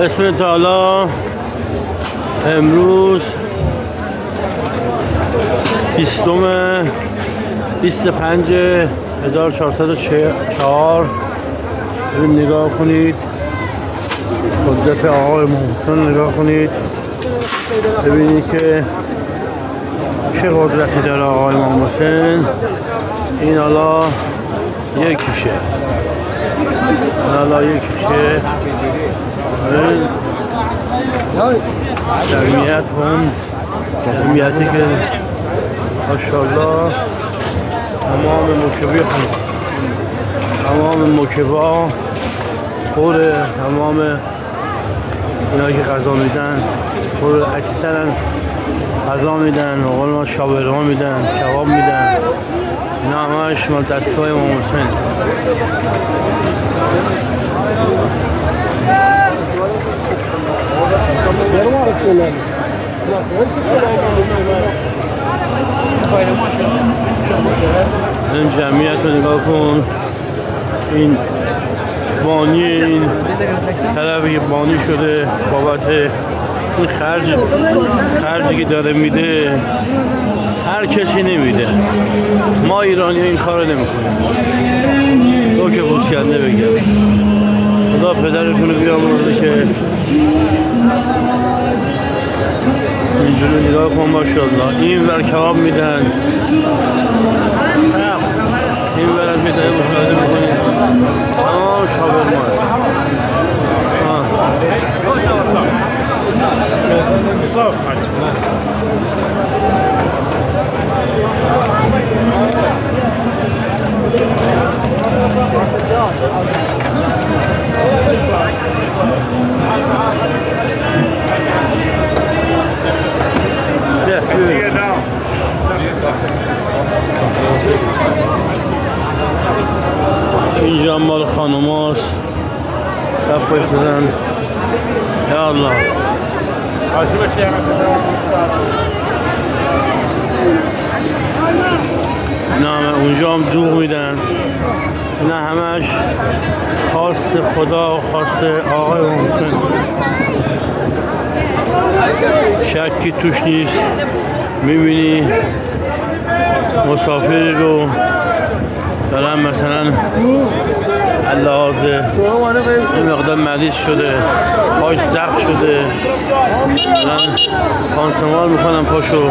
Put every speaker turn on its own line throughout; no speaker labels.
بسم تعالی. امروز 20/25/1404. ببین نگاه کنید، قدرت آقای محسن نگاه کنید، ببینید که چه قدرتی داره آقای محسن. این حالا یکیشه، جمعیت هم جمعیتی که ماشاءالله تمام مکبا خوره، تمام اینا که غذا میدن خوره، اکثرا غذا میدن، مقال ما شاورما میدن، کباب میدن، اینا همش مال دستگاه امام حسین. این جمعیت رو نگاه کن. این بانی این طرفی که بانی شده بابت این خرجی که داره میده، هر کسی نمیده. ما ایرانی این کار رو نمی کنیم. تو که بوسکنده بگم خدا پدرتون رو بیامرده که اینجوری نگاه کن. ماشاءالله این ور کباب میدن، این ور میدن، مشاهده میکنید شاورما. صاف اینجا مال خانوم هاست، صف بایستدن. یا الله نه، اونجا هم دوغ میدن. نه همش خواست خدا، خواست آقای محسن، شکی توش نیست. میبینی مسافری رو دارن مثلا اللحاظه این مقدار مریض شده، پاش زخم شده، دارن پانسمان میکنن پاشو،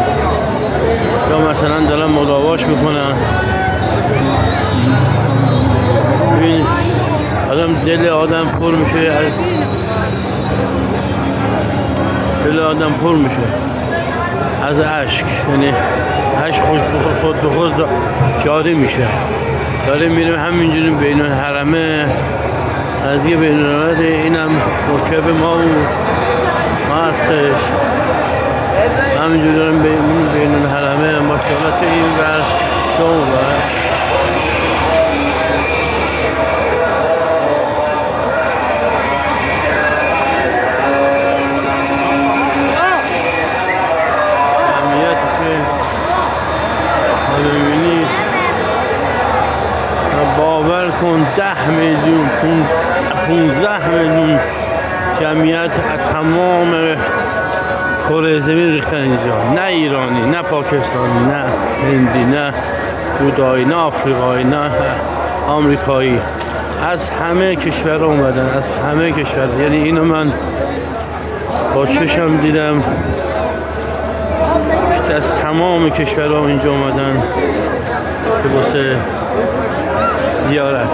یا مثلا دارن مداواش میکنن. ببین دل آدم پر میشه، دل آدم پر میشه از اشک، یعنی اشک خود به خود جاری میشه. داره میریم همینجوری بین الحرمه، از یه بین الحرمه، اینم مکب ما بود، ما هستش همینجوری داریم بین الحرمه. ماشاءالله چه این ور چه اون ور. باور کن 10 میلیون 15 میلیون جمعیت از تمام کره زمین ریختن اینجا. نه ایرانی، نه پاکستانی، نه هندی، نه بودایی، نه آفریقایی، نه آمریکایی، از همه کشور اومدن، از همه کشور. یعنی اینو من با چشم دیدم، از تمام کشورها اینجا اومدن که واسه زیارت.